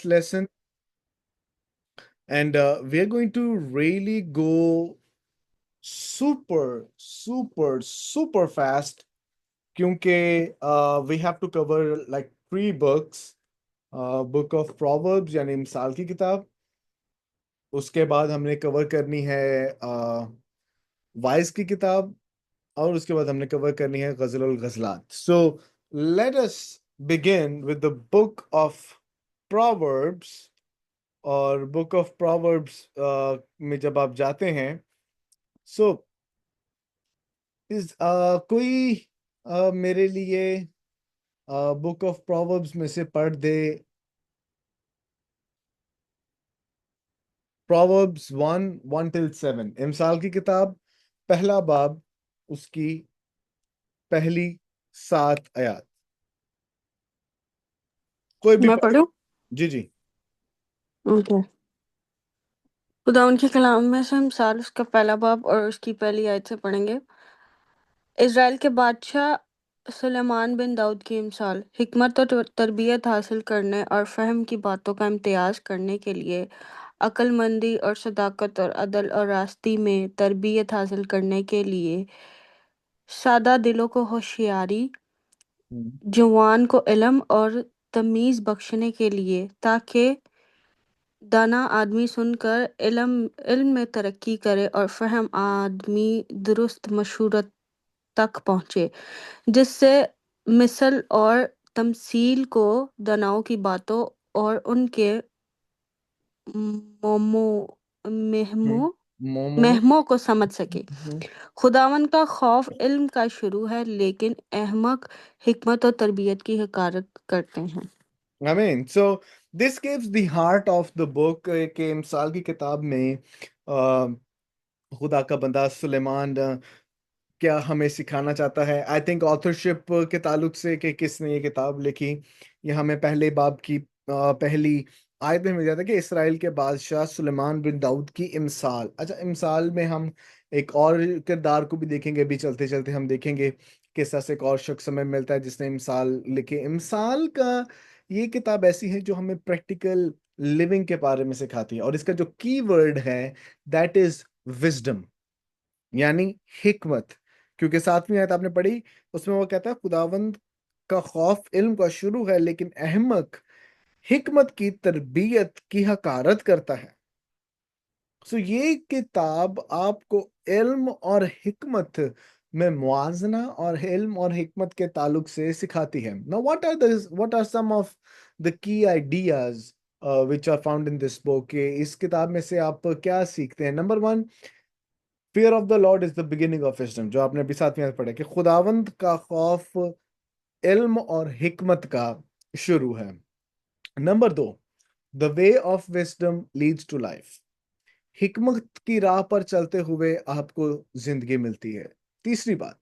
lesson, and we are going to really go super, super, super fast क्योंकि we have to cover like three books. Book of proverbs यानी मिसाल की किताब, उसके बाद हमने कवर करनी है वाइज की किताब, और उसके बाद हमने कवर करनी है गजल उल गजलात. So let us begin with the book of Proverbs. और बुक ऑफ प्रोवर्ब्स में जब आप जाते हैं, सो इस कोई मेरे लिए बुक ऑफ प्रोवर्ब्स में से पढ़ दे. प्रोवर्ब्स 1:1-7, इमसाल की किताब, पहला बाब, उसकी पहली 7 आयत. कोई भी मैं पढ़. पढ़ूं? जी जी. ओके। खुदा उनके कलाम में से हम साल उसका पहला बाब और उसकी पहली आयत से पढ़ेंगे। इज़राइल के बादशाह सुलेमान बिन दाऊद की मिसाल, हिकमत और तरबियत हासिल करने और फ़हम की बातों का इम्तियाज़ करने के लिए, अक्लमंदी और सदाकत और अदल और रास्ती में तरबियत हासिल करने के लिए, सादा दिलों को होशियारी, हम्म. जवान को इल्म और तमीज़ बख्शने के लिए, ताकि दाना आदमी सुनकर इल्म में तरक्की करे और फ़हम आदमी दुरुस्त मशूरत तक पहुँचे, जिससे मिसल और तमसील को दानाओं की बातों और उनके मोमो हम्म. महमो मोमो. महमों को समझ सके। हम्म. खुदावंद का खौफ इल्म का शुरू है, लेकिन अहमक हिकमत और तरबियत की हकारत करते हैं। I mean, so this gives the heart of the book कि इमसाल की किताब में खुदा का बंदा सुलेमान क्या हमें सिखाना चाहता है. आई थिंक ऑथरशिप के ताल्लुक से कि किसने ये किताब लिखी, ये हमें पहले बाब की पहली आयत में मिल जाता है कि इसराइल के बादशाह सुलेमान बिन दाऊद की इमसाल. अच्छा, इमसाल में हम एक और किरदार को भी देखेंगे. अभी चलते चलते हम देखेंगे किस तरह से एक और शख्स हमें मिलता है जिसने इमसाल लिखी. इमसाल का ये किताब ऐसी है जो हमें प्रैक्टिकल लिविंग के बारे में सिखाती है, और इसका जो की वर्ड है दैट इज विजडम, यानी हिकमत. क्योंकि 7वीं आयत आपने पढ़ी, उसमें वो कहता है खुदावंद का खौफ इल्म का शुरू है, लेकिन अहमक हिकमत की तरबियत की हकारत करता है. सो ये किताब आपको इल्म और हिकमत में मुआजना और इल्म और हिकमत के ताल्लुक से सिखाती है. Now what are some of the key ideas which are found in this book. इस किताब में से आप क्या सीखते हैं? Number 1, fear of the Lord is the beginning of wisdom, जो आपने अभी 7वीं आयत पढ़ा कि खुदावंद का खौफ इल्म और हिकमत का शुरू है. Number 2, the way of wisdom leads to life. हिकमत की राह पर चलते हुए आपको जिंदगी मिलती है. तीसरी बात,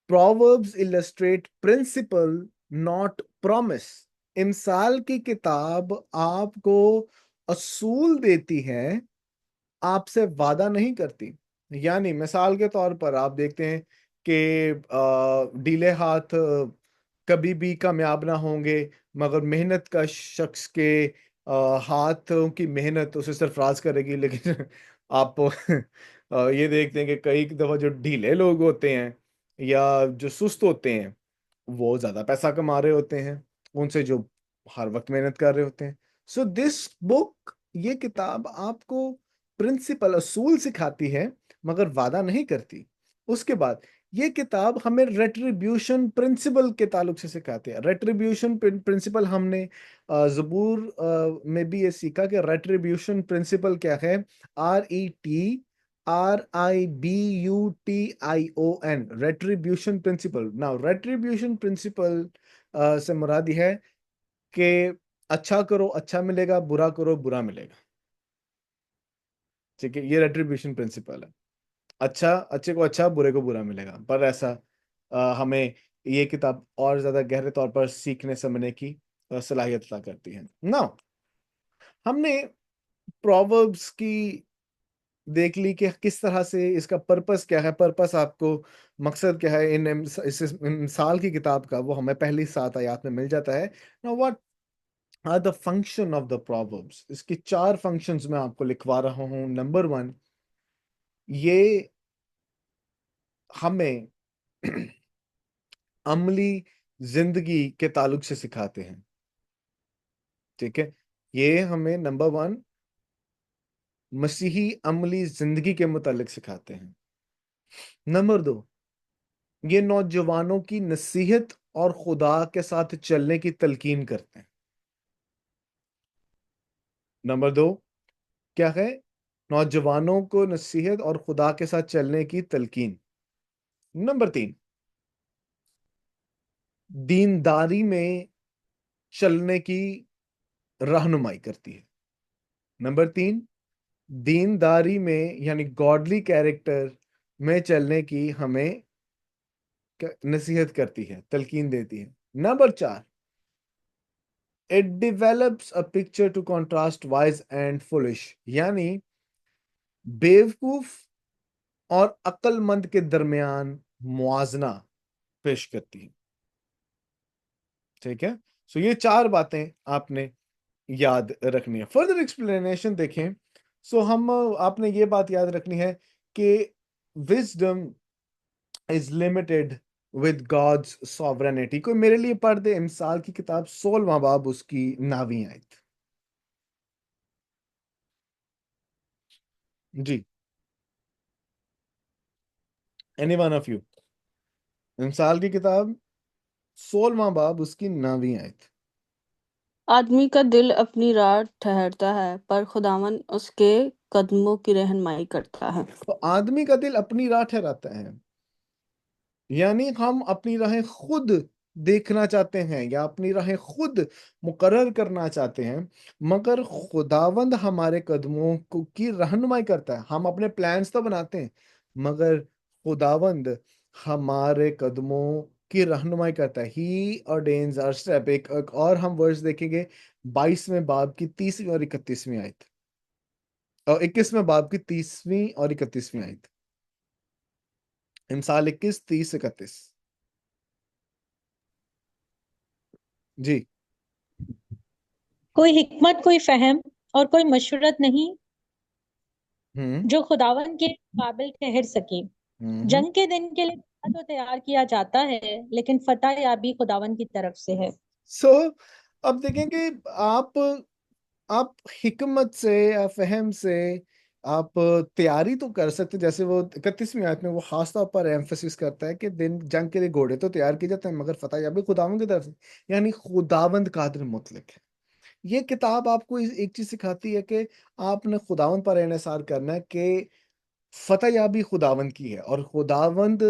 Proverbs illustrate principle not promise. इमसाल की किताब आपको असूल देती है, आपसे वादा नहीं करती. यानी मिसाल के तौर पर आप देखते हैं कि ढीले हाथ कभी भी कामयाब ना होंगे, मगर मेहनत का शख्स के हाथों की मेहनत उसे सरफराज करेगी. लेकिन आप ये देखते हैं कि कई दफा जो ढीले लोग होते हैं या जो सुस्त होते हैं, वो ज्यादा पैसा कमा रहे होते हैं उनसे जो हर वक्त मेहनत कर रहे होते हैं. सो दिस बुक, ये किताब आपको प्रिंसिपल असूल सिखाती है, मगर वादा नहीं करती. उसके बाद ये किताब हमें रेट्रिब्यूशन प्रिंसिपल के ताल्लुक से सिखाती है. रेट्रिब्यूशन प्रिंसिपल हमने जबूर में भी ये सीखा कि रेट्रिब्यूशन प्रिंसिपल क्या है. RETRIBUTION, retribution principle. Now retribution principle से मुराद यह है कि अच्छा करो अच्छा मिलेगा, बुरा करो बुरा मिलेगा. ठीक है, ये रेट्रिब्यूशन प्रिंसिपल है. अच्छा, अच्छे को अच्छा, बुरे को बुरा मिलेगा. पर ऐसा हमें ये किताब और ज्यादा गहरे तौर पर सीखने समझने की सलाहियत अता करती है. नाउ हमने प्रोवर्ब्स की देख ली कि किस तरह से इसका पर्पस क्या है, पर्पस आपको मकसद क्या है इस मिसाल की किताब का, वो हमें पहली 7 आयत में मिल जाता है. Now are the function of the proverbs. इसके 4 फंक्शंस मैं आपको लिखवा रहा हूं। नंबर 1, ये हमें अमली जिंदगी के ताल्लुक से सिखाते हैं। ठीक है, ये हमें नंबर 1 मसीही अमली जिंदगी के मुतालिक सिखाते हैं। नंबर 2, ये नौजवानों की नसीहत और खुदा के साथ चलने की तलकीन करते हैं। नंबर 2 क्या है? नौजवानों को नसीहत और खुदा के साथ चलने की तलकीन। नंबर 3, दीनदारी में चलने की रहनुमाई करती है। नंबर 3, दीनदारी में यानी गॉडली कैरेक्टर में चलने की हमें नसीहत करती है, तलकीन देती है। Number 4, it develops a picture to contrast wise and foolish, यानी बेवकूफ और अक्लमंद के दरमियान मुआजना पेश करती है। ठीक है, सो ये 4 बातें आपने याद रखनी है। फर्दर एक्सप्लेनेशन देखें, सो हम आपने ये बात याद रखनी है कि wisdom is limited with God's sovereignty. कोई मेरे लिए पढ़ दे इमसाल की किताब 16वां बाब उसकी 9वीं आयत। जी, एनी वन ऑफ यू? इमसाल की किताब 16वां बाब उसकी 9वीं आयत। आदमी का दिल अपनी राह ठहरता है, पर खुदावन उसके कदमों की रहनुमाई करता है। तो आदमी का दिल अपनी राह ठहराता है, यानी हम अपनी राहें खुद देखना चाहते हैं या अपनी राहें खुद मुकर्रर करना चाहते हैं, मगर खुदावंद हमारे कदमों को की रहनुमाई करता है। हम अपने प्लान्स तो बनाते हैं, मगर खुदावंद हमारे कदमों की रहनुमाई करता है। ही ऑर्डेन्स आवर स्टेप। एक और हम वर्स देखेंगे 22वें बाब की 30वीं और 31वीं आयत, और 21वें बाब की 30वीं और 31वीं आयत। इमसाल 21, 30, 31। जी। कोई हिकमत, कोई फहम और कोई मशवरत नहीं हम्म जो खुदावन के काबिल ठहर सके। हम्म जंग के दिन के लिए तो तैयार किया जाता है, लेकिन फतह याबी खुदावन की तरफ से है। सो अब देखें कि आप आप हिकमत से या फहम से आप तैयारी तो कर सकते, जैसे वो 31वीं आयत में वो खास तौर पर एम्फेसिस करता है कि दिन जंग के लिए घोड़े तो तैयार किए जाते हैं, मगर फतह याबी खुदावंद की तरफ से, यानी खुदावंद कादिर मुतलक है। ये किताब आपको एक चीज सिखाती है कि आपने खुदावंद पर इन्हिसार करना है कि फतह याबी खुदावंद की है, और खुदावंद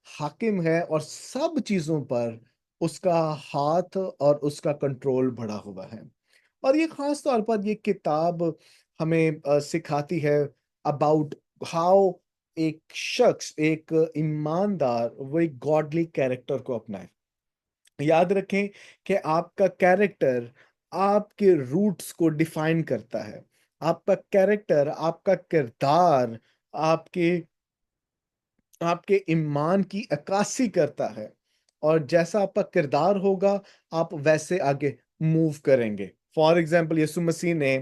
हाकिम है, और सब चीजों पर उसका हाथ और उसका कंट्रोल बढ़ा हुआ है। और ये खास तौर पर ये किताब हमें सिखाती है अबाउट हाउ एक शख्स, एक ईमानदार, वो एक गॉडली कैरेक्टर को अपनाए। याद रखें कि आपका कैरेक्टर आपके रूट्स को डिफाइन करता है। आपका कैरेक्टर, आपका किरदार आपके आपके ईमान की अक्कासी करता है, और जैसा आपका किरदार होगा आप वैसे आगे मूव करेंगे। फॉर एग्जाम्पल यीशु मसीह ने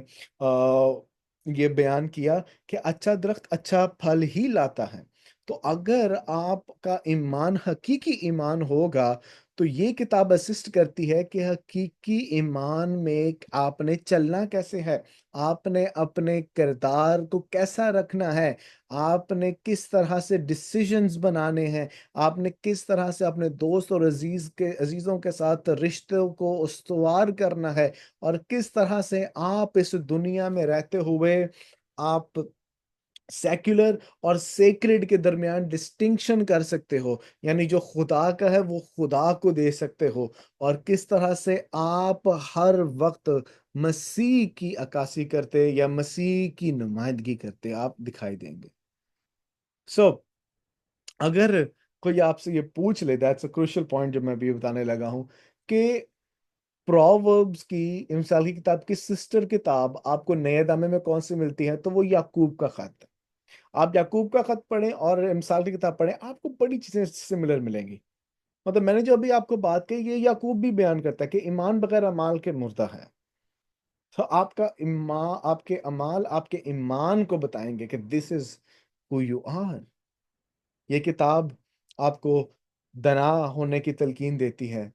ये बयान किया कि अच्छा दरख्त अच्छा फल ही लाता है। तो अगर आपका ईमान हकीकी ईमान होगा, तो ये किताब असिस्ट करती है कि हकीकी ईमान में आपने चलना कैसे है, आपने अपने किरदार को कैसा रखना है, आपने किस तरह से डिसीजंस बनाने हैं, आपने किस तरह से अपने दोस्त और अजीजों के साथ रिश्तों को उस्तवार करना है, और किस तरह से आप इस दुनिया में रहते हुए आप सेक्युलर और सेक्रेड के दरमियान डिस्टिंक्शन कर सकते हो, यानी जो खुदा का है वो खुदा को दे सकते हो, और किस तरह से आप हर वक्त मसीह की अक्कासी करते या मसीह की नुमाइंदगी करते आप दिखाई देंगे। सो अगर कोई आपसे ये पूछ ले, दैट्स अ क्रूशियल पॉइंट जो मैं भी बताने लगा हूं, कि प्रोवर्ब्स की, इमसाल की किताब की सिस्टर किताब आपको नए दामे में कौन सी मिलती है, तो वो याकूब का खत है। आप याकूब का खत पढ़ें और इमसाल की किताब पढ़ें, आपको बड़ी चीजें सिमिलर मिलेंगी। मतलब मैंने जो अभी आपको बात कही, ये याकूब भी बयान करता है कि ईमान बगैर अमाल के मुर्दा है। तो आपके अमाल आपके ईमान को बताएंगे कि this is who you are. ये किताब आपको दना होने की तलकीन देती है,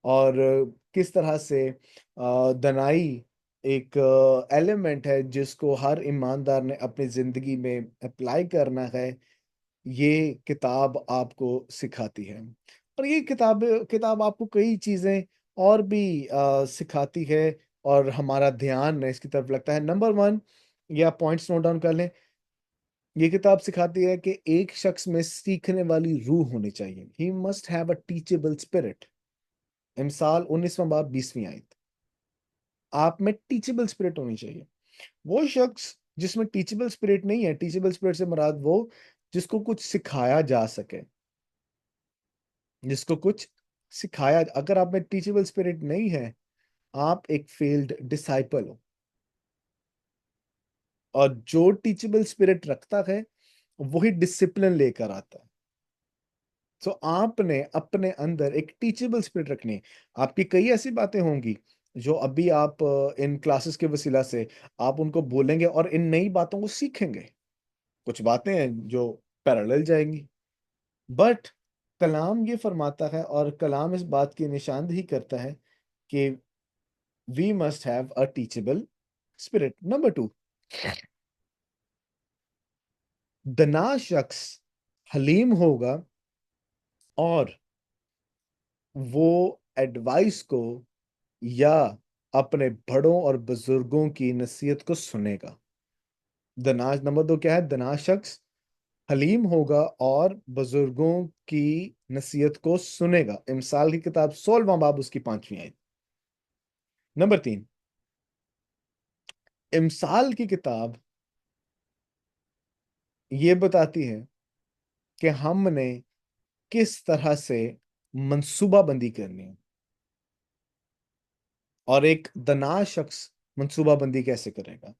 और किस तरह से दनाई एक एलिमेंट है जिसको हर ईमानदार ने अपनी जिंदगी में अप्लाई करना है। ये किताब आपको सिखाती है। और ये किताब आपको कई चीजें और भी सिखाती है, और हमारा ध्यान इस की तरफ लगता है। नंबर वन, ये आप पॉइंट्स नोट डाउन कर लें। ये किताब सिखाती है कि एक शख्स में सीखने वाली रूह होनी चाहिए। He must have a teachable spirit. इमसाल 19वां बाब 20वीं आयत। आप में टीचेबल स्पिरिट होनी चाहिए। वो शख्स जिसमें टीचेबल स्पिरिट नहीं है, टीचेबल स्पिरिट से मुराद वो जिसको कुछ सिखाया जा सके, जिसको कुछ सिखाया। अगर आप में टीचेबल स्पिरिट नहीं है, आप एक फेल्ड डिसाइपल हो। और जो टीचेबल स्पिरिट रखता है वही डिसिप्लिन लेकर आता है। तो आपने अपने अंदर एक टीचेबल स्पिरिट रखनी है। आपकी कई ऐसी बातें होंगी जो अभी आप इन क्लासेस के वसीला से आप उनको बोलेंगे और इन नई बातों को सीखेंगे। कुछ बातें हैं जो पैरेलल जाएंगी, बट कलाम ये फरमाता है, और कलाम इस बात की निशानदही करता है कि we must have a teachable spirit. Number two, दना शख्स हलीम होगा और वो एडवाइस को या अपने बड़ों और बुजुर्गों की नसीहत को सुनेगा। दनाश नंबर दो क्या है? दना शख्स हलीम होगा और बुजुर्गों की नसीहत को सुनेगा। इमसाल की किताब 16वां बाब उसकी 5वीं आयत। नंबर तीन, इमसाल की किताब ये बताती है कि हमने किस तरह से मंसूबाबंदी करनी है, और एक दना शख्स मंसूबाबंदी कैसे करेगा।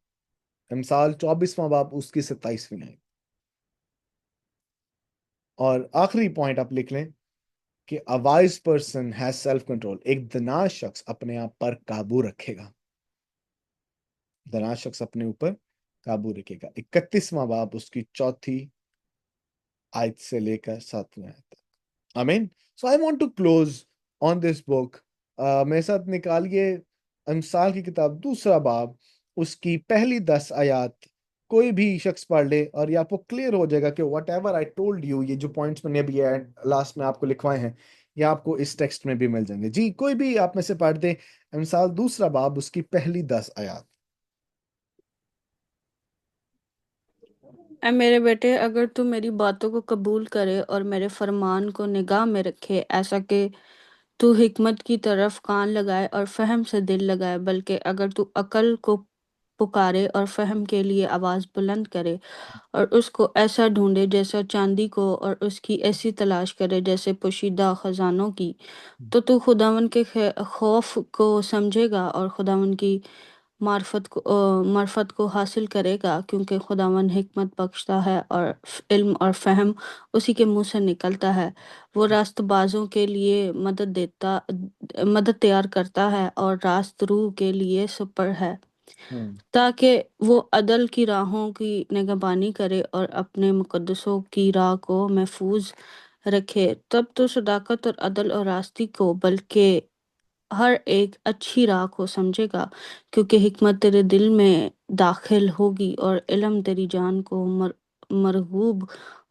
इमसाल 24वां बाब उसकी 27वीं आयत। और आखिरी पॉइंट आप लिख लें कि a wise person has self control. एक दना शख्स अपने आप पर काबू रखेगा। दना शख्स अपने ऊपर काबू रखेगा। 31वां बाब उसकी 4थी आयत से लेकर 7वीं आयत तक। आमीन। So I want to close on this book. मेरे साथ निकालिए अमसाल की किताब 2रा बाब उसकी पहली 10 आयत। कोई भी शख्स पढ़ ले और ये आपको क्लियर हो जाएगा कि what ever I told you, ये जो पॉइंट्स मैंने अभी लास्ट में आपको लिखवाए हैं, ये आपको इस टेक्स्ट में भी मिल जाएंगे। जी, कोई भी आप में से पढ़ दे अमसाल 2रा बाब उसकी पहली 10 आयत। ऐ मेरे बेटे, अगर तू मेरी बातों को कबूल करे और मेरे फरमान को निगाह में रखे, ऐसा कि तू हिकमत की तरफ कान लगाए और फहम से दिल लगाए, बल्कि अगर तू अकल को पुकारे और फहम के लिए आवाज़ बुलंद करे, और उसको ऐसा ढूंढे जैसा चांदी को, और उसकी ऐसी तलाश करे जैसे पोशीदा खजानों की, तो तू खुदावन के खौफ को समझेगा और खुदावन की मार्फत को हासिल करेगा, क्योंकि खुदावन हिकमत बख्शता है और इल्म और फहम उसी के मुंह से निकलता है। वो रास्तबाजों के लिए मदद तैयार करता है और रास्त रूह के लिए सुपर है, हम्म। ताकि वो अदल की राहों की निगहबानी करे और अपने मुकद्दसों की राह को महफूज रखे। तब तो सदाकत और अदल और रास्ती को, बल्कि हर एक अच्छी राह को समझेगा, क्योंकि हिकमत तेरे दिल में दाखिल होगी और इल्म तेरी जान को मरगूब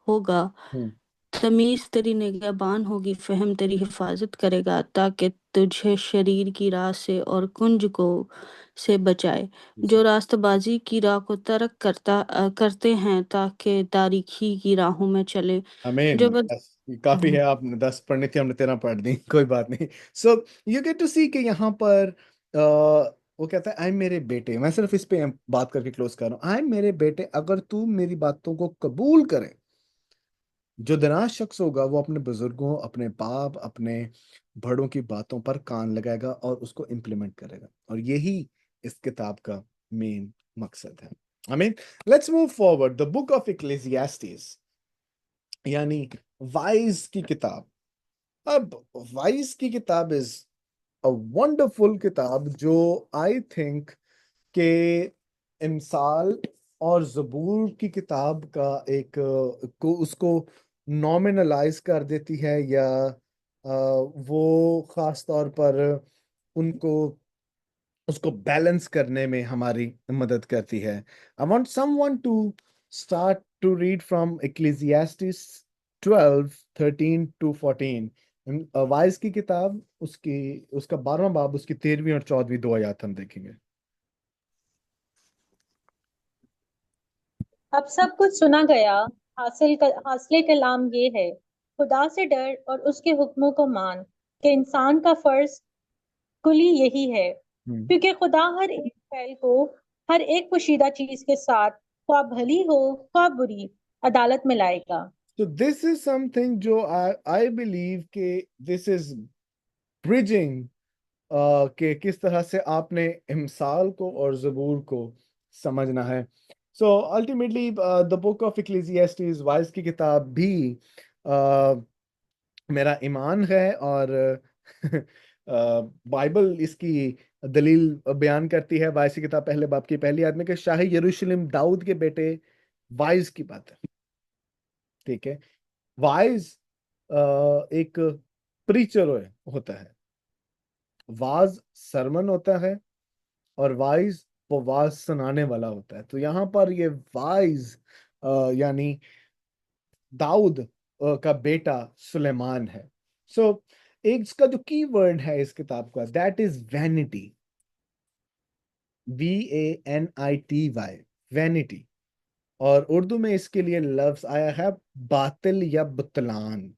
होगा। हम्म। तमीज़ तेरी निगहबान होगी, फ़हम तेरी हिफ़ाज़त करेगा, ताकि तुझे शरीर की राह से और कुंज को से बचाए, जो रास्तबाज़ी की राह को करते हैं, ताकि तारीकी की राहों में चले, जो आमीन। बद ये काफी है, आपने 10 पढ़नी थी, हमने 13 पढ़ दी, कोई बात नहीं। सो यू गेट टू सी कि यहाँ पर वो कहता है, आई मेरे बेटे, मैं सिर्फ इस पे बात करके क्लोज कर रहा हूँ। आई मेरे बेटे, अगर तू मेरी बातों को कबूल करे। जो दराज शख्स होगा वो अपने बुजुर्गों, अपने बाप, अपने बड़ों की बातों पर कान लगाएगा और उसको इम्प्लीमेंट करेगा, और यही इस किताब का मेन मकसद है। I mean, let's move forward. The book of Ecclesiastes, यानी वाइज की किताब। अब वाइज की किताब इज अ वंडरफुल किताब जो आई थिंक कि इमसाल और ज़बूर की किताब का एक को उसको नॉमिनलाइज कर देती है, या वो खास तौर पर उनको उसको बैलेंस करने में हमारी मदद करती है। I want someone to start to read from Ecclesiastes 12:13-14। वाइज की किताब, उसकी उसका 12वां बाब, उसकी 13वीं और 14वीं दो आयत हम देखेंगे। अब सब कुछ सुना गया। हासिल कलाम ये है, खुदा से डर और उसके हुक्मों को मान, कि इंसान का फर्ज कुली यही है, हम्म। क्योंकि खुदा हर एक फैल को हर एक पोशीदा चीज के साथ, ख्वाह भली हो ख्वाह बुरी, अदालत में लाएगा। तो दिस इज समथिंग जो आई बिलीव के दिस इज ब्रिजिंग कि किस तरह से आपने इमसाल को और ज़बूर को समझना है। So ultimately the book of Ecclesiastes, वाइज की किताब भी मेरा ईमान है, और बाइबल इसकी दलील बयान करती है। वाइज की किताब पहले बाब की पहली आयत में कि शाही यरूशलेम दाऊद के बेटे वाइज की बात है। ठीक है, वाइज एक प्रीचर होता है, वाज सरमन होता है, और वाइज वो वाज सुनाने वाला होता है। तो यहाँ पर ये वाइज यानी दाऊद का बेटा सुलेमान है। सो एक इसका जो की वर्ड है इस किताब का, that is vanity, VANITY, vanity. और उर्दू में इसके लिए लफ्ज आया है बातिल या बुतलान।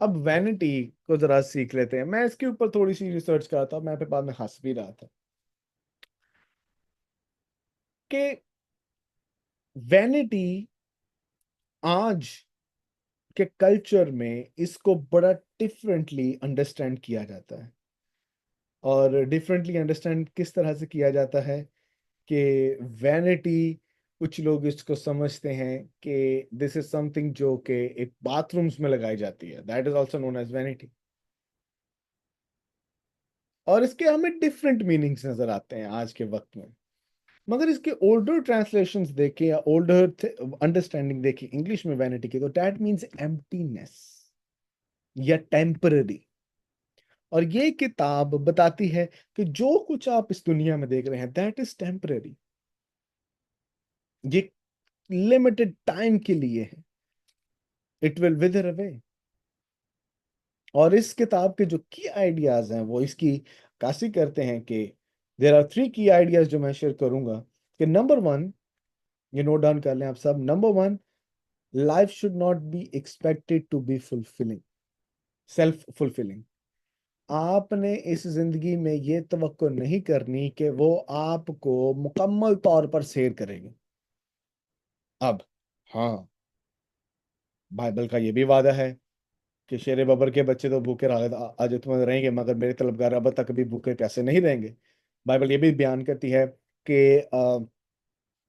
अब वैनिटी को जरा सीख लेते हैं। मैं इसके ऊपर थोड़ी सी रिसर्च कर रहा था, मैं फिर बाद में हंस भी रहा था कि वैनिटी आज के कल्चर में इसको बड़ा डिफरेंटली अंडरस्टैंड किया जाता है। और डिफरेंटली अंडरस्टैंड किस तरह से किया जाता है कि वैनिटी, कुछ लोग इसको समझते हैं कि दिस इज समथिंग जो कि एक बाथरूम्स में लगाई जाती है, that is also known as vanity. और इसके हमें डिफरेंट मीनिंग्स नजर आते हैं आज के वक्त में। मगर इसके ओल्डर ट्रांसलेशंस देखें या ओल्डर अंडरस्टैंडिंग देखें इंग्लिश में वैनिटी की, तो दैट मीन्स एम्प्टीनेस या टेम्पररी। और ये किताब बताती है कि जो कुछ आप इस दुनिया में देख रहे हैं दैट इज टेम्पररी, ये लिमिटेड टाइम के लिए है, इट विल विदर अवे। और इस किताब के जो की आइडियाज हैं वो इसकी काशी करते हैं कि देर आर 3 की आइडियाज जो मैं शेयर करूंगा। कि नंबर 1, ये नोट डाउन कर लें आप सब। Number 1, life should not be expected to be fulfilling, self fulfilling. आपने इस जिंदगी में ये तवक्को नहीं करनी कि वो आपको मुकम्मल तौर पर शेर करेगी। अब हाँ, बाइबल का ये भी वादा है कि शेर बबर के बच्चे तो भूखे रहा आज तुम्हें रहेंगे, मगर मेरे तलबगार अब तक कभी भूखे प्यासे नहीं रहेंगे। बाइबल ये भी बयान करती है कि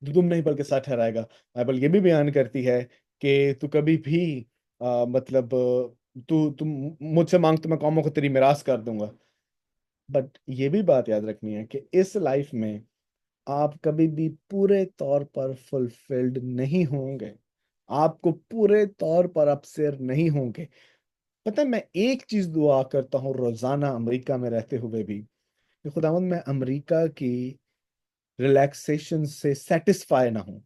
तुम नहीं बल्कि साथ ठहराएगा। बाइबल ये भी बयान करती है कि तू कभी भी मतलब तू मुझसे मांग तो मैं कौमों को तेरी मिरास कर दूंगा। बट ये भी बात याद रखनी है कि इस लाइफ में आप कभी भी पूरे तौर पर फुलफिल्ड नहीं होंगे, आपको पूरे तौर पर अपसेर नहीं होंगे। पता है, मैं एक चीज दुआ करता हूँ रोजाना अमेरिका में रहते हुए भी, कि खुदावंद मैं अमेरिका की रिलैक्सेशन से सेटिस्फाई ना हूं,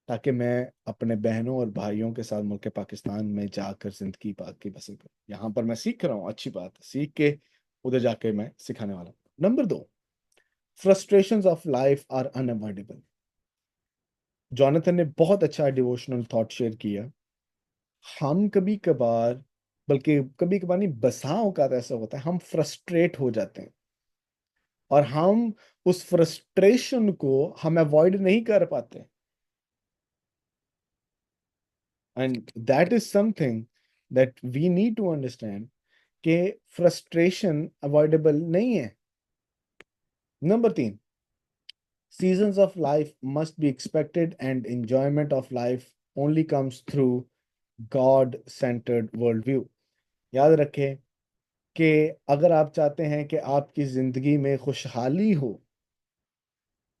ताकि मैं अपने बहनों और भाइयों के साथ मुल्क पाकिस्तान में जाकर जिंदगी बाकी बसर करूं। यहाँ पर मैं सीख रहा हूँ, अच्छी बात है, सीख के उधर जाके मैं सिखाने वाला हूं। Number 2, frustrations of life are unavoidable. Jonathan ने बहुत अच्छा डिवोशनल थॉट शेयर किया। हम कभी कभार, बल्कि कभी कभार नहीं, बसा औकात ऐसा होता है हम फ्रस्ट्रेट हो जाते हैं, और हम उस फ्रस्ट्रेशन को हम अवॉइड नहीं कर पाते। And that is something that we need to understand कि फ्रस्ट्रेशन अवॉइडेबल नहीं है। Number 3, seasons of life must be expected, and enjoyment of life only comes through God centered worldview। याद रखें कि अगर आप चाहते हैं कि आपकी जिंदगी में खुशहाली हो,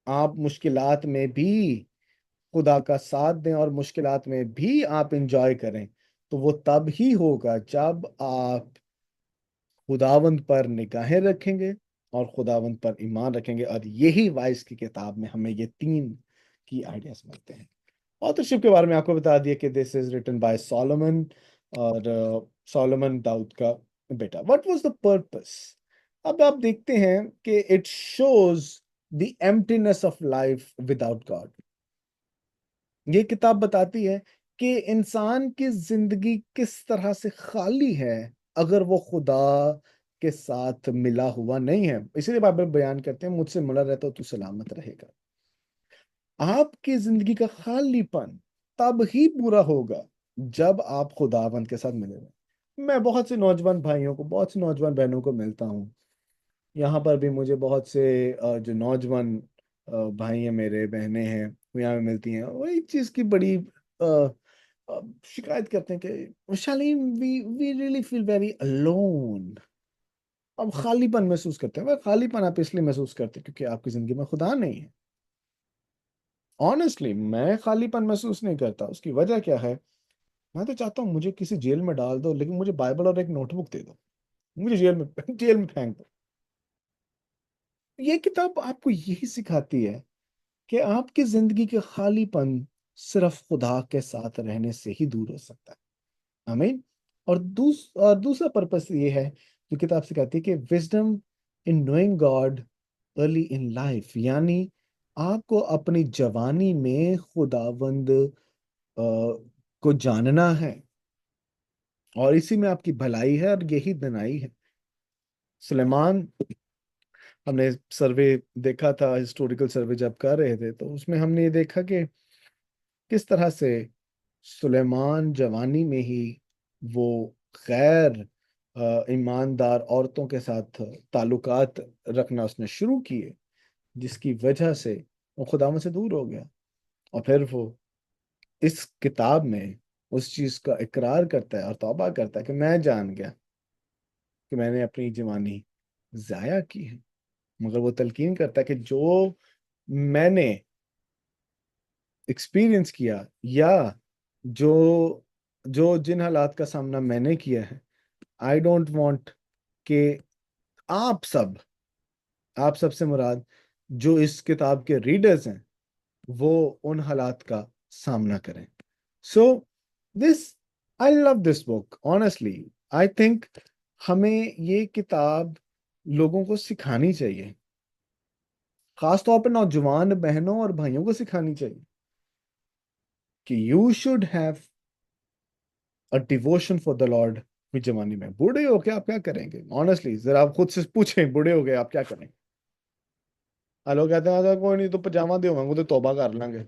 आप मुश्किलात में भी खुदा का साथ दें और मुश्किलात में भी आप इंजॉय करें, तो वो तब ही होगा जब आप खुदावंद पर निगाहें रखेंगे और खुदावंद पर ईमान रखेंगे। और यही वाइस की किताब में हमें ये 3 की आइडियाज मिलते हैं। ऑथरशिप के बारे में आपको बता दिया कि this is written by Solomon, और सोलोमन दाऊद का बेटा। What was the purpose? अब आप देखते हैं कि it shows the emptiness of life without God. ये किताब बताती है कि इंसान की जिंदगी किस तरह से खाली है अगर वो खुदा के साथ मिला हुआ नहीं है। इसीलिए बाइबल बयान करते हैं, मुझसे मिला रहता तो तू सलामत रहेगा। आपकी जिंदगी का खालीपन तब ही पूरा होगा जब आप खुदावंद के साथ मिलेंगे। मैं बहुत से नौजवान भाइयों को, बहुत सी नौजवान बहनों को मिलता हूँ। यहाँ पर भी मुझे बहुत से जो नौजवान भाई हैं, मेरे बहनें हैं, वो यहाँ पे मिलती हैं। वो एक चीज की बड़ी शिकायत करते हैं कि शालीम, we we really feel very alone. अब खालीपन महसूस करते हैं। वह खालीपन आप इसलिए महसूस करते हैं क्योंकि आपकी जिंदगी में खुदा नहीं है। ऑनेस्टली मैं खालीपन महसूस नहीं करता। उसकी वजह क्या है? मैं तो चाहता हूँ मुझे किसी जेल में डाल दो, लेकिन मुझे बाइबल और एक नोटबुक दे दो, मुझे जेल में जेल में फेंक दो। ये किताब आपको यही सिखाती है कि आपकी जिंदगी के खालीपन सिर्फ खुदा के साथ रहने से ही दूर हो सकता है। आमीन। और दूसरा पर्पस ये है जो किताब सिखाती है कि wisdom in knowing God early in life, यानी आपको अपनी जवानी में खुदावंद को जानना है, और इसी में आपकी भलाई है और यही दनाई है। सुलेमान, हमने सर्वे देखा था, हिस्टोरिकल सर्वे जब कर रहे थे तो उसमें हमने ये देखा कि किस तरह से सुलेमान जवानी में ही वो गैर ईमानदार औरतों के साथ ताल्लुकात रखना उसने शुरू किए, जिसकी वजह से वो खुदावन से दूर हो गया। और फिर वो इस किताब में उस चीज का इकरार करता है और तौबा करता है कि मैं जान गया कि मैंने अपनी जवानी जाया की है। मगर वो तलकीन करता है कि जो मैंने एक्सपीरियंस किया, या जो जो जिन हालात का सामना मैंने किया है, आई डोंट वांट कि आप सब आप सब से मुराद जो इस किताब के रीडर्स हैं वो उन हालात का सामना करें। So this I love this book honestly. I think हमें ये किताब लोगों को सिखानी चाहिए, खासतौर पर नौजवान बहनों और भाइयों को सिखानी चाहिए कि you should have a devotion for the Lord. इस जमाने में बूढ़े हो के आप क्या करेंगे? ऑनेस्टली जरा आप खुद से पूछें, बूढ़े हो गए आप क्या करेंगे? लोग कहते हैं "अच्छा, कोई नहीं, तो पजामा देवांगे तो तौबा कर लेंगे"।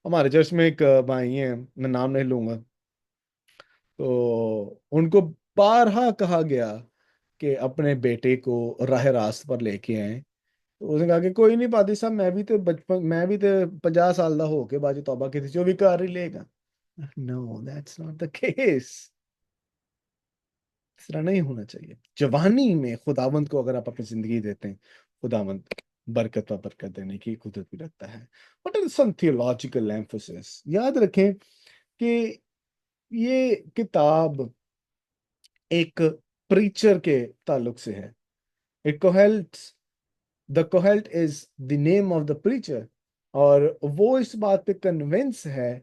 हमारे चर्च में एक भाई हैं, मैं नाम नहीं लूंगा, तो उनको बारहा कहा गया कि अपने बेटे को राह रास्त पर लेके आए। तो उसने कहा कि कोई नहीं पादी साहब, मैं भी तो 50 साल का हो के बाजी तौबा की थी, जो भी कर ही लेगा। No, that's not the case. इस तरह नहीं होना चाहिए। जवानी में खुदावंत को अगर आप अपनी जिंदगी देते हैं, खुदावंत बरकत व बरकत देने की कुदरत भी रखता है। What are some theological emphasis? याद रखें कि ये किताब एक प्रीचर के ताल्लुक से है। It Qoheleth's the Qoheleth is the name of the preacher, और वो इस बात पे कन्विंस है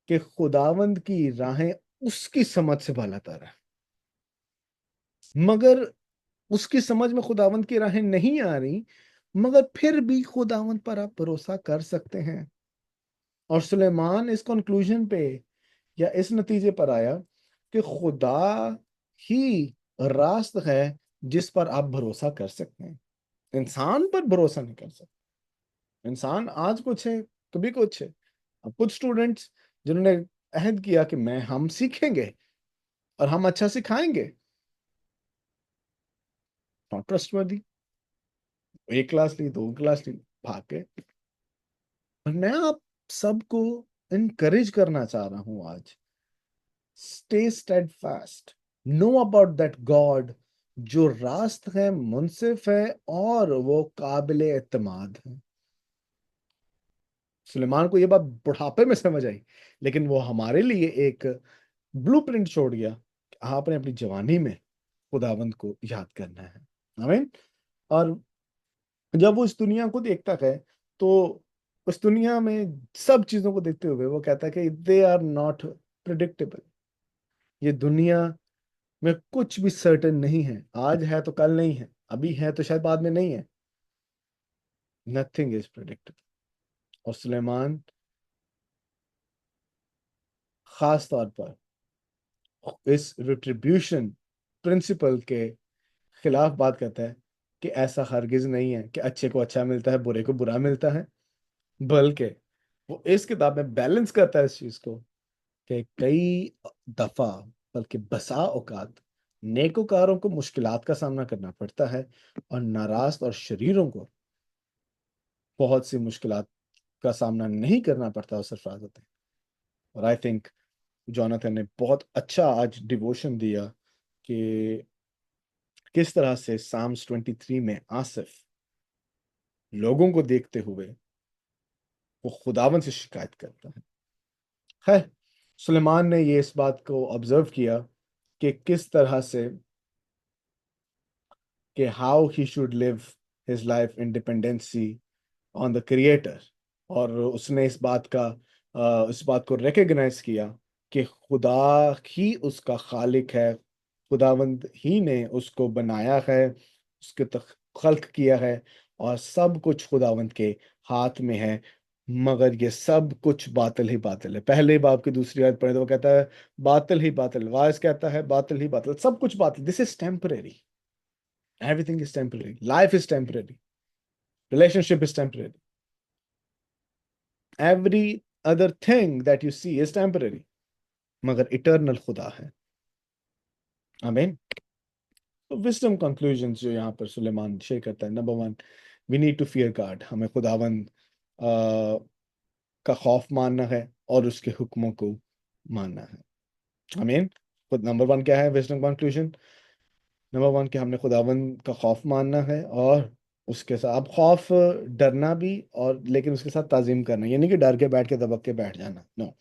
कि खुदावंद की राहें उसकी समझ से बालातर है। मगर उसकी समझ में खुदावंद की राहें नहीं आ रही, मगर फिर भी खुदावंद पर आप भरोसा कर सकते हैं। और सुलेमान इस कंक्लूजन पे, या इस नतीजे पर आया कि खुदा ही रास्त है जिस पर आप भरोसा कर सकते हैं। इंसान पर भरोसा नहीं कर सकते। इंसान आज कुछ है, कभी कुछ है। अब कुछ स्टूडेंट्स जिन्होंने अहद किया कि हम सीखेंगे और हम अच्छा सिखाएंगे, नॉट ट्रस्टवर्दी। एक क्लास ली, 2 क्लास ली, भाग गए। और मैं आप सबको इनकरेज करना चाह रहा हूं आज, stay steadfast, know about that God जो रास्त है, मुनसिफ है, और वो काबिल एतमाद है। सुलेमान को ये बात बुढ़ापे में समझ आई, लेकिन वो हमारे लिए एक ब्लूप्रिंट छोड़ गया कि आपने अपनी जवानी में खुदावंद को याद करना है। आमीन। और जब वो इस दुनिया को देखता है, तो उस दुनिया में सब चीजों को देखते हुए वो कहता है कि दे आर नॉट प्रिडिक्टेबल। ये दुनिया में कुछ भी सर्टेन नहीं है, आज है तो कल नहीं है, अभी है तो शायद बाद में नहीं है। Nothing is predictable. और सुलेमान खास तौर पर इस रिट्रीब्यूशन प्रिंसिपल के खिलाफ बात करता है कि ऐसा हरगिज नहीं है कि अच्छे को अच्छा मिलता है, बुरे को बुरा मिलता है, बल्कि वो इस किताब में बैलेंस करता है इस चीज को कि कई दफा, बल्कि बसा औकात, नेकोकारों को मुश्किलात का सामना करना पड़ता है और नाराज और शरीरों को बहुत सी मुश्किलात का सामना नहीं करना पड़ता और सरफराज होते हैं। और आई थिंक जोनाथन ने बहुत अच्छा आज डिवोशन दिया कि किस तरह से साम्स 23 में आसिफ लोगों को देखते हुए वो खुदावन से शिकायत करता है। सुलेमान ने ये इस बात को ऑब्जर्व किया कि किस तरह से कि how he should live his life in dependency on the creator. और उसने इस बात को रिकग्नाइज किया कि खुदा ही उसका खालिक है, खुदावंद ही ने उसको बनाया है, उसके खल्क किया है, और सब कुछ खुदावंद के हाथ में है। मगर ये सब कुछ बातिल ही बातिल है। पहले बाब की दूसरी आयत पढ़े तो वो कहता है बातिल ही बातिल, वाइस कहता है बातिल ही बातिल, सब कुछ बातिल। This is temporary, everything is temporary, life is temporary, relationship is temporary, every other thing that you see is temporary, मगर इटर्नल खुदा है। आमीन। तो विजडम कंक्लूजन्स जो यहाँ पर सुलेमान शेयर करता है, number one, we need to fear God. हमें खुदावंद का खौफ मानना है और उसके हुक्मों को मानना है। आमीन। खुद नंबर वन क्या है विजडम कंक्लूजन? नंबर वन कि हमने खुदावंद का खौफ मानना है, और उसके साथ अब खौफ, डरना भी, और लेकिन उसके साथ ताजीम करना, यानी कि डर के बैठ के दबक के बैठ जाना, नो।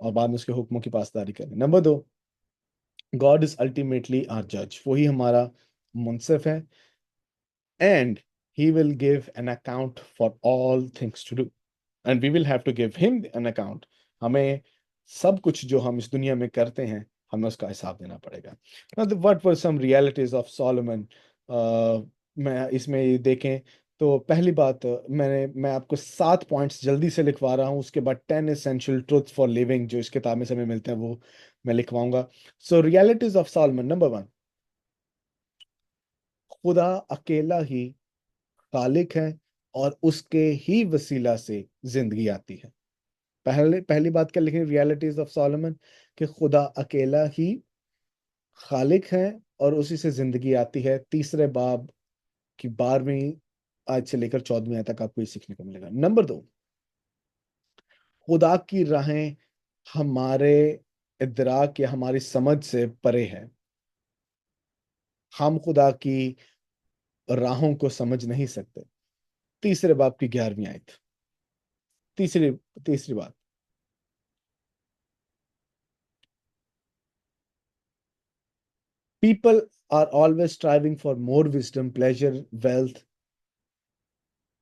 और बाद में उसके हुक्मों की पासदारी करनी। नंबर दो, गॉड इज अल्टीमेटली आवर जज, वही हमारा मुंसिफ है, and he will give an account for all things to do, and we will have to give him an account. हमें सब कुछ जो हम इस दुनिया में करते हैं, हमें उसका हिसाब देना पड़ेगा। Now, what were some realities of Solomon? मैं इसमें ये देखें तो पहली बात, मैं आपको 7 पॉइंट्स जल्दी से लिखवा रहा हूँ, उसके बाद 10 essential truths for living जो इस किताब में से हमें मिलते हैं वो मैं लिखवाऊंगा। So realities of Solomon, number one, खुदा अकेला ही खालिक है और उसके ही वसीला से जिंदगी आती है। पहली बात क्या लिखें रियलिटीज ऑफ सोलोमन? कि खुदा अकेला ही खालिक है और उसी से जिंदगी आती है। तीसरे बाब की 12वीं आयत से लेकर 14वीं आयत तक आपको ये सीखने को मिलेगा। नंबर दो, खुदा की राहें हमारे इदराक या हमारी समझ से परे है। हम खुदा की राहों को समझ नहीं सकते। तीसरे बाब की 11वीं आयत। तीसरी तीसरी बात, people are always striving for more wisdom, pleasure, wealth.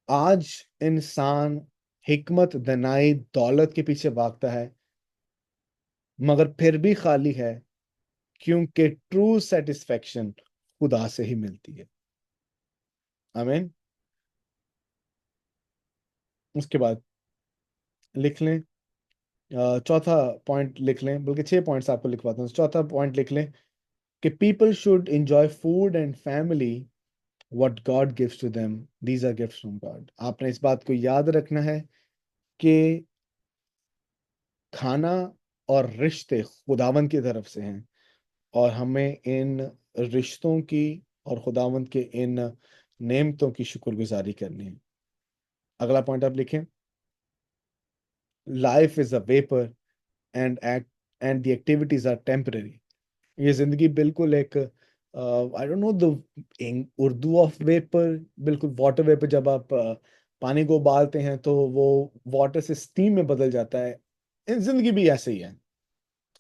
आज इंसान हिकमत, दनाई, दौलत के पीछे भागता है, मगर फिर भी खाली है, क्योंकि ट्रू सेटिस्फेक्शन खुदा से ही मिलती है। आमीन। उसके बाद लिख लें, चौथा पॉइंट लिख लें, बल्कि 6 पॉइंट्स आपको लिखवाता हूँ। चौथा पॉइंट लिख लें कि people should enjoy food and family what God gives to them. These are gifts from God. आपने इस बात को याद रखना है कि खाना और रिश्ते खुदावंद की तरफ से हैं, और हमें इन रिश्तों की और खुदावंद के इन नेमतों की शुक्रगुजारी करनी है। अगला पॉइंट आप लिखें, life is a vapour and the activities are temporary. ये जिंदगी बिल्कुल एक I don't know the Urdu of vapour, बिल्कुल वाटर वेपर, जब आप पानी को उबालते हैं तो वो वाटर से स्टीम में बदल जाता है। जिंदगी भी ऐसे ही है,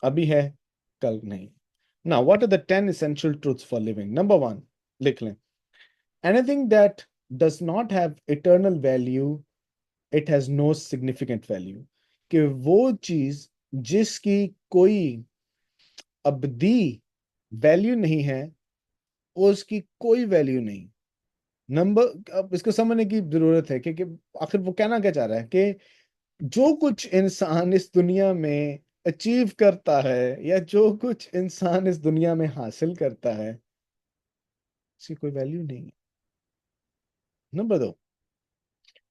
अभी है कल नहीं। Now, what are the 10 essential truths for living? Number one, लिख लें, anything that does not have eternal value, it has no significant value। कि वो चीज जिसकी कोई अबदी वैल्यू नहीं है, उसकी कोई वैल्यू नहीं। नंबर, अब इसको समझने की जरूरत है कि आखिर वो कहना क्या चाह रहा है, कि जो कुछ इंसान इस दुनिया में अचीव करता है या जो कुछ इंसान इस दुनिया में हासिल करता है, उसकी कोई वैल्यू नहीं है। नंबर दो,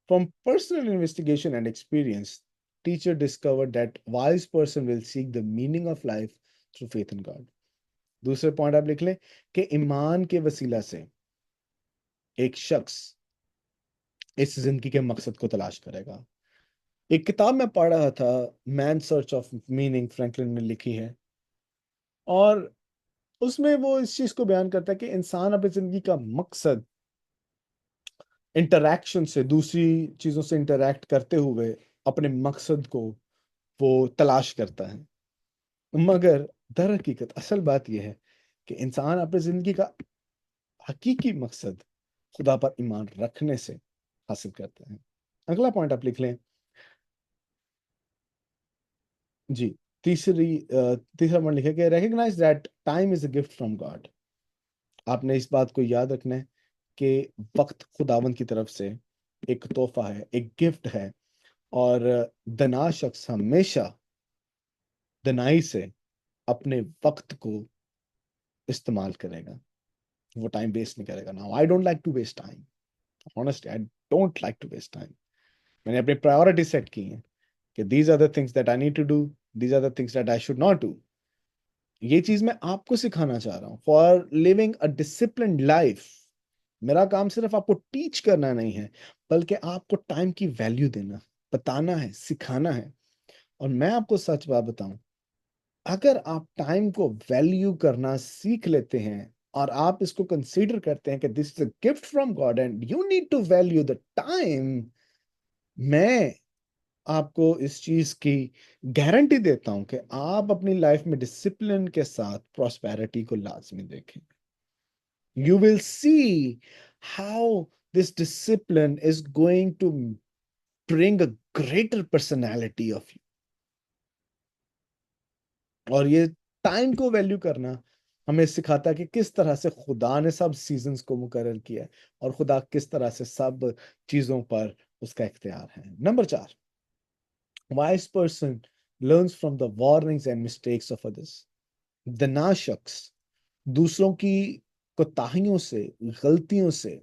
from personal investigation and experience, teacher discovered that wise person will seek the meaning of life through faith in God। दूसरे पॉइंट आप लिख लें कि ईमान के वसीला से एक शख्स इस जिंदगी के मकसद को तलाश करेगा। एक किताब में पढ़ रहा था, man search of meaning, Franklin ने लिखी है, और उसमें वो इस चीज को बयान करता है कि इंसान अपनी जिंदगी का मकसद इंटरैक्शन से, दूसरी चीजों से इंटरैक्ट करते हुए अपने मकसद को वो तलाश करता है। मगर दर हकीकत असल बात यह है कि इंसान अपनी जिंदगी का हकीकी मकसद खुदा पर ईमान रखने से हासिल करते हैं। अगला पॉइंट आप लिख लें जी, तीसरा पॉइंट लिखा कि recognise that time is a gift from God. आपने इस बात को याद रखना है कि वक्त खुदावंद की तरफ से एक तोहफा है, एक गिफ्ट है, और दना शख्स हमेशा दनाई से अपने वक्त को इस्तेमाल करेगा, वो टाइम वेस्ट नहीं करेगा। Now I don't like to waste time, honestly I don't like to waste time. मैंने अपनी प्रायोरिटी सेट की है कि these are the things that I need to do, these are the things that I should not do. ये चीज मैं आपको सिखाना चाह रहा हूँ। For living a disciplined life, मेरा काम सिर्फ आपको टीच करना नहीं है, बल्कि आपको टाइम की वैल्यू देना, बताना है, सिखाना है। और मैं आपको सच बात बताऊं, अगर आप टाइम को वैल्यू करना सीख लेते हैं और आप इसको कंसीडर करते हैं कि this is a gift from God and you need to value the time, मैं आपको इस चीज की गारंटी देता हूं कि आप अपनी लाइफ में डिसिप्लिन के साथ प्रॉस्पेरिटी को लाजमी देखें। You will see how this discipline is going to bring a greater personality of you। और ये टाइम को वैल्यू करना हमें सिखाता है कि किस तरह से खुदा ने सब सीजन्स को मुकर्रर किया है और खुदा किस तरह से सब चीजों पर उसका इख्तियार है। Number 4, wise person learns from the warnings and mistakes of others. दना शख्स दूसरों की कोताहियों से, गलतियों से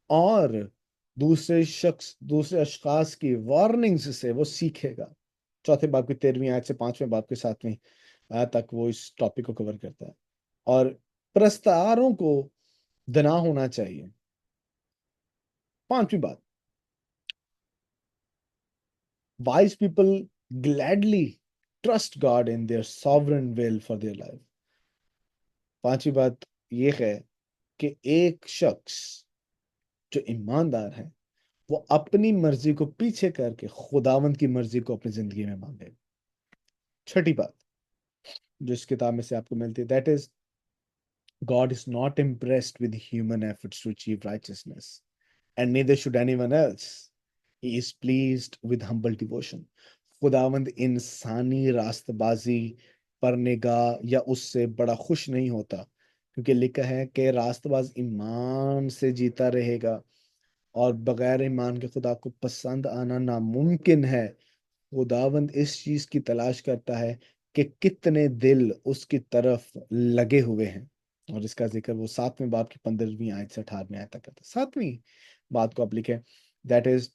और दूसरे अशखास की वार्निंग्स से वो सीखेगा। चौथे बाब की 13वीं आयत से 5वें बाब की 7वीं आयत तक वो इस टॉपिक को कवर करता है। और प्रस्तारों को दना होना चाहिए। 5वीं बात, wise people gladly trust God in their sovereign will for their life. 5वीं बात ये है कि एक शख्स जो ईमानदार है वो अपनी मर्जी को पीछे करके खुदावंद की मर्जी को अपनी जिंदगी में मांगे। छठी बात जो इस किताब में से आपको मिलती है, that is God is not impressed with human efforts to achieve righteousness and neither should anyone else। he is pleased with humble devotion। खुदावंद इंसानी रास्तबाजी पर निगाह या उससे बड़ा खुश नहीं होता, क्योंकि लिखा है कि रास्तबाज ईमान से जीता रहेगा और बगैर ईमान के खुदा को पसंद आना नामुमकिन है। खुदावंद इस चीज की तलाश करता है कि कितने दिल उसकी तरफ लगे हुए हैं, और इसका जिक्र वो 7वें बाब की 15वीं आयत से 18वीं आयत तक करता है। 7वीं बात को आप लिखें, that is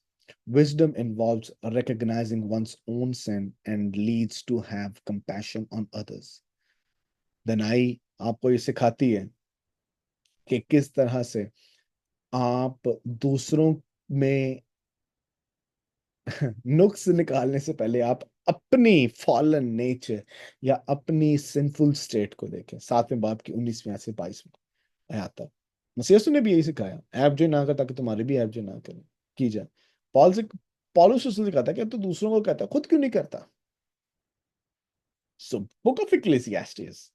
wisdom involves recognizing one's own sin and leads to have compassion on others। Danai आपको ये सिखाती है कि किस तरह से आप दूसरों में नुक्स निकालने से पहले आप अपनी फॉलन नेचर या अपनी सिंफुल स्टेट को देखें। 7वें बाब की 19वीं से 22वीं आयत तक मसीह यीशु ने भी यही सिखाया, ऐब जो ना करता कि तुम्हारे भी ऐब जो ना करें की जाए। पौलुस उससे कहता कि तो दूसरों को कहता, खुद क्यों नहीं करता? So book of Ecclesiastes,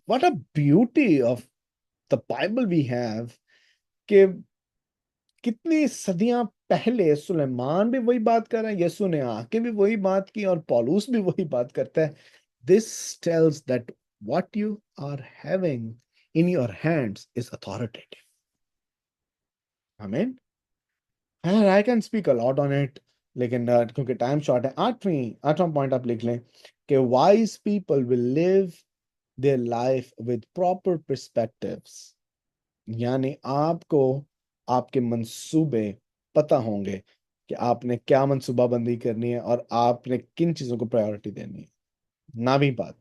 what a beauty of the Bible we have, कि कितनी सदियां पहले सुलेमान भी वही बात कर रहे हैं, यीशु ने आके भी वही बात की और पौलुस भी वही बात करता है। This tells that what you are having in your hands is authoritative. आमीन। And I can speak a lot on it, लेकिन क्योंकि टाइम शॉर्ट है, आठवां पॉइंट आप लिख लें कि wise people will live their life with proper perspectives. यानी आपको आपके मंसूबे पता होंगे कि आपने क्या मंसूबाबंदी करनी है और आपने किन चीजों को प्रायोरिटी देनी है। नावी बात,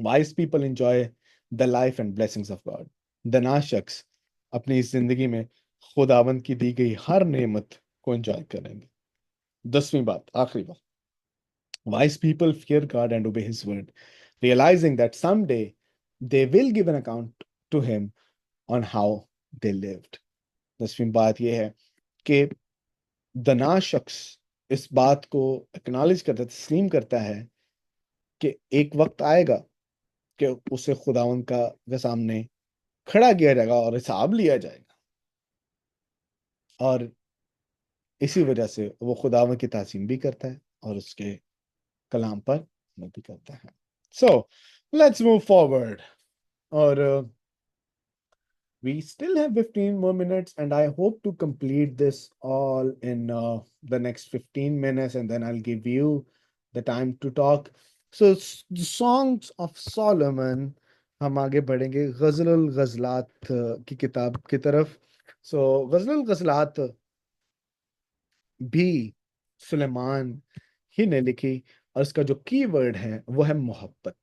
wise people enjoy the life and blessings of God. दना शख्स अपनी इस जिंदगी में खुदावंद की दी गई हर नेमत को एंजॉय करेंगे। 10वीं बात, आखिरी बात, wise people fear God and obey his word, realizing that someday they will give an account to him on how they lived। 10वीं बात यह है कि दना शख्स इस बात को एक्नॉलेज करता है, तस्लीम करता है कि एक वक्त आएगा कि उसे खुदावन के सामने खड़ा किया जाएगा और हिसाब लिया जाएगा, और इसी वजह से वो खुदावन की ताज़ीम भी करता है और उसके कलाम पर अमल भी करता है। सो लेट्स मूव फॉरवर्ड, और we still have 15 more minutes, and I hope to complete this all in the next 15 minutes, and then I'll give you the time to talk. So, the Songs of Solomon, हम आगे बढ़ेंगे गज़ल गज़लात की किताब की तरफ। सो गज़ल गज़लात भी सुलेमान ही ने लिखी, और इसका जो कीवर्ड है वो है मोहब्बत।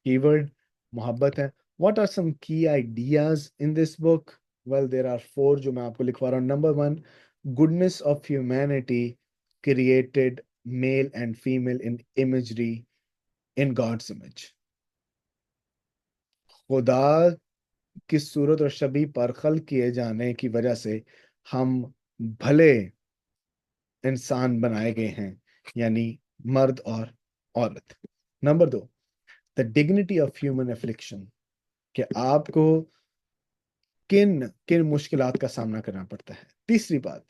कीवर्ड मोहब्बत है। What are some key ideas in this book? Well, there are 4 जो मैं आपको लिखवा रहा हूँ। Number 1, goodness of humanity created male and female in imagery in God's image। खुदा की सूरत और शबीह पर खल्क किए जाने की वजह से हम भले इंसान बनाए गए हैं, यानी मर्द और औरत। Number 2, the dignity of human affliction, कि आपको किन किन मुश्किलात का सामना करना पड़ता है। तीसरी बात,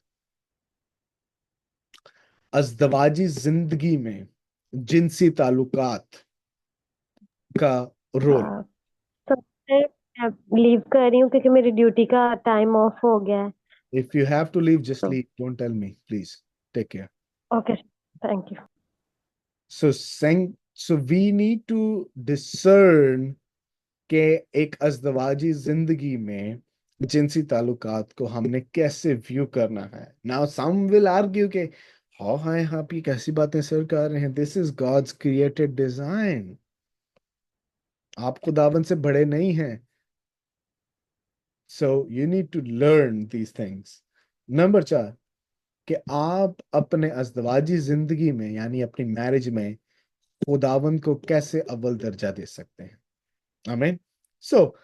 अज़दवाजी जिंदगी में जिनसी ताल्लुकात का रोल। हाँ, तो मैं लीव कर रही हूँ क्योंकि मेरी ड्यूटी का टाइम ऑफ हो गया है। If you have to leave just तो leave, don't tell me please, take care. Okay, thank you. So we need to discern के एक अज़दवाजी जिंदगी में जिनसी ताल्लुकात को हमने कैसे व्यू करना है। नाउ सम विल आर्ग्यू के हाँ हाँ आप ये कैसी बातें सर कर रहे हैं, this is God's created design, आप खुदावन से बड़े नहीं हैं। So you need to learn these things. Number 4, कि आप अपने अज़दवाजी जिंदगी में यानी अपनी मैरिज में खुदावन को कैसे अव्वल दर्जा दे सकते हैं। आमीन। सो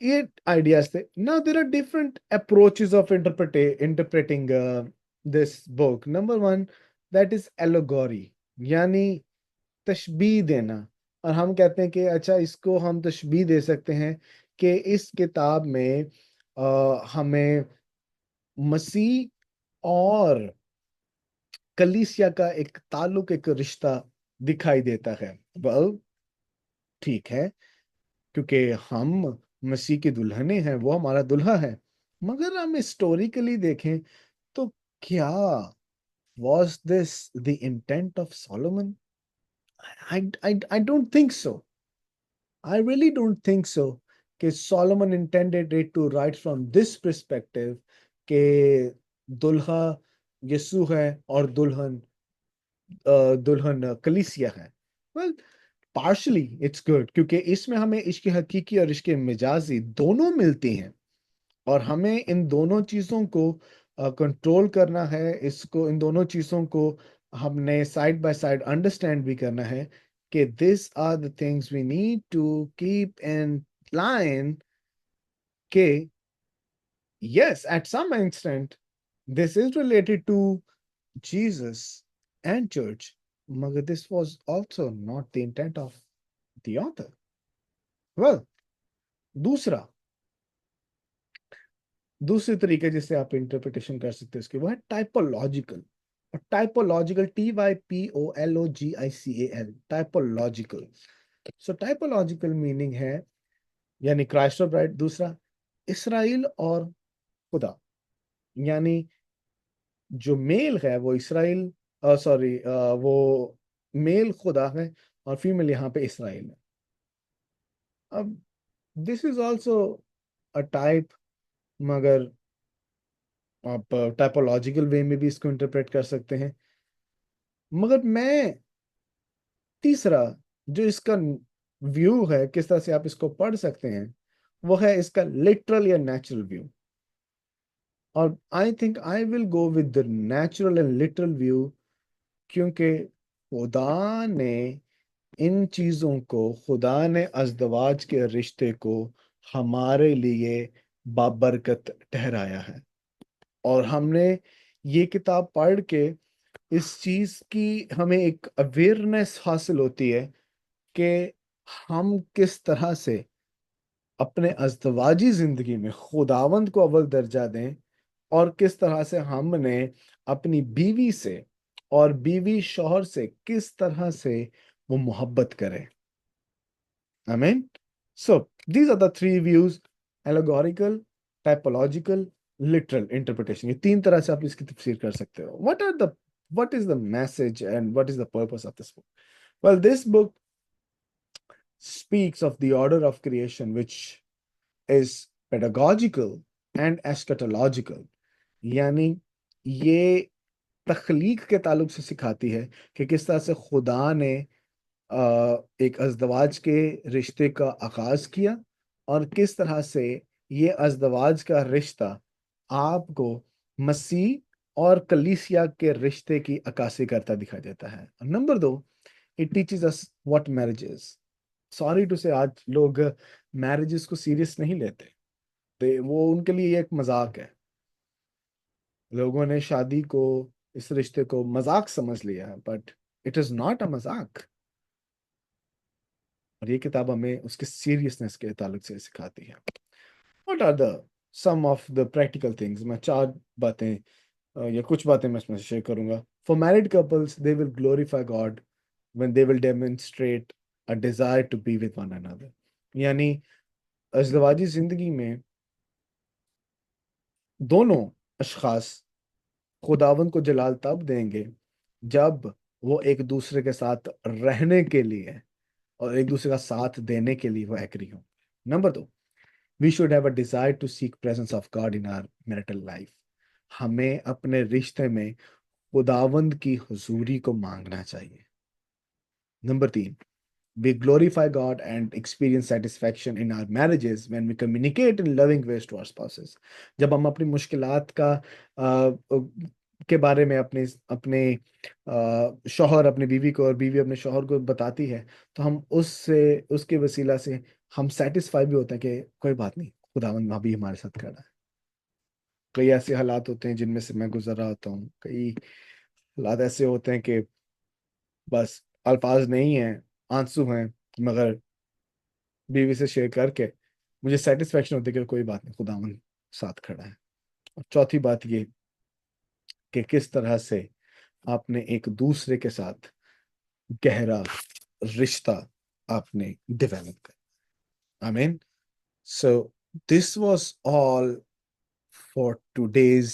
ये ideas थे। Now there are different approaches of interpreting this book। Number 1, that is allegory, यानी तशबीह देना। और हम कहते हैं कि अच्छा इसको हम तशबीह दे सकते हैं कि इस किताब में हमें मसीह और कलीसिया का एक ताल्लुक, एक रिश्ता दिखाई देता है। वेल, ठीक है, क्योंकि हम मसीह की दुल्हने हैं, वो हमारा दुल्हा है। मगर हम हिस्टोरिकली देखें तो क्या was this the intent of Solomon? I don't think so. I really don't think so कि Solomon intended it to write from this perspective कि दुल्हा यीशु है और दुल्हन कलीसिया है। Well, partially it's good, क्योंकि इसमें हमें इश्क हकीकी और इश्क मजाजी दोनों मिलती हैं, और हमें इन दोनों चीजों को कंट्रोल करना है, इसको, इन दोनों चीजों को हमने साइड बाय साइड अंडरस्टैंड भी करना है कि this are the things we need to keep in line, के yes, at some extent this is related to Jesus and church, but this was also not the intent of the author. Well, दूसरा दूसरे तरीके जिससे आप interpretation कर सकते हैं इसके, वो है टाइपोलॉजिकल। और टाइपोलॉजिकल, TYPOLOGICAL, टाइपोलॉजिकल। सो टाइपोलॉजिकल मीनिंग है, यानी क्राइस्ट और ब्राइड। दूसरा, इसराइल और खुदा, यानी जो मेल है वो इसराइल, सॉरी, वो मेल खुदा है और फीमेल यहाँ पे इसराइल है। अब this is also a type, मगर आप टाइपोलॉजिकल वे में भी इसको इंटरप्रेट कर सकते हैं। मगर मैं तीसरा जो इसका व्यू है, किस तरह से आप इसको पढ़ सकते हैं, वो है इसका लिटरल या नेचुरल व्यू। और I think I will go with the natural and literal view, क्योंकि खुदा ने इन चीजों को, खुदा ने अज़दवाज के रिश्ते को हमारे लिए बाबरकत ठहराया है। और हमने ये किताब पढ़ के इस चीज की हमें एक अवेयरनेस हासिल होती है कि हम किस तरह से अपने अज़दवाजी जिंदगी में खुदावंद को अव्वल दर्जा दें, और किस तरह से हमने अपनी बीवी से और बीवी शौहर से किस तरह से वो मोहब्बत करें। आमीन। So these are the three views: allegorical, typological, literal interpretation. ये तीन तरह से आप इसकी तफसीर कर सकते हो। What is the message and what is the purpose of this book? Well, this book speaks of the order of creation, which is pedagogical and eschatological. यानी ये तख्लीक के ताल्लुक से सिखाती है कि किस तरह से खुदा ने एक अज़दवाज के रिश्ते का आगाज किया, और किस तरह से ये अज़दवाज का रिश्ता आपको मसीह और कलीसिया के रिश्ते की अक्कासी करता दिखाई देता है। Number 2, it teaches us what marriage is. Sorry to say, आज लोग मैरिजेस को सीरियस नहीं लेते, वो उनके लिए एक मजाक है। लोगों ने शादी को, इस रिश्ते को मजाक समझ लिया है, but it is not a मजाक। और ये किताब हमें उसके सीरियसनेस के ताल्लुक से सिखाती है। What are the some of the practical things? मैं 4 बातें या कुछ बातें मैं इसमें शेयर करूंगा। For married couples, they will glorify God when they will demonstrate a desire to be with one another. यानी अज़दवाजी जिंदगी में दोनों अशखास खुदावंद को जलाल तब देंगे जब वो एक दूसरे के साथ रहने के लिए और एक दूसरे का साथ देने के लिए वो एग्री हो। Number 2, we should have a desire to seek presence of God in our marital life. हमें अपने रिश्ते में खुदावंद की हुजूरी को मांगना चाहिए। Number 3, we glorify God and experience satisfaction in our marriages when we communicate in loving ways to our spouses. जब हम अपनी मुश्किलात का के बारे में अपने अपने शौहर अपनी बीवी को और बीवी अपने शौहर को बताती है, तो हम उससे, उसके वसीला से हम सेटिस्फाई भी होते हैं कि कोई बात नहीं, खुदावंद भी हमारे साथ खड़ा है। कई ऐसे हालात होते हैं जिनमें से मैं गुजर रहा होता हूँ, कई हालात ऐसे होते हैं कि बस अल्फाज नहीं हैं, आंसू हैं, मगर बीवी से शेयर करके मुझे सेटिस्फेक्शन होती है कि कोई बात नहीं, खुदावंद साथ खड़ा है। और चौथी बात ये कि किस तरह से आपने एक दूसरे के साथ गहरा रिश्ता आपने डेवलप कर। आमीन। So this was all for today's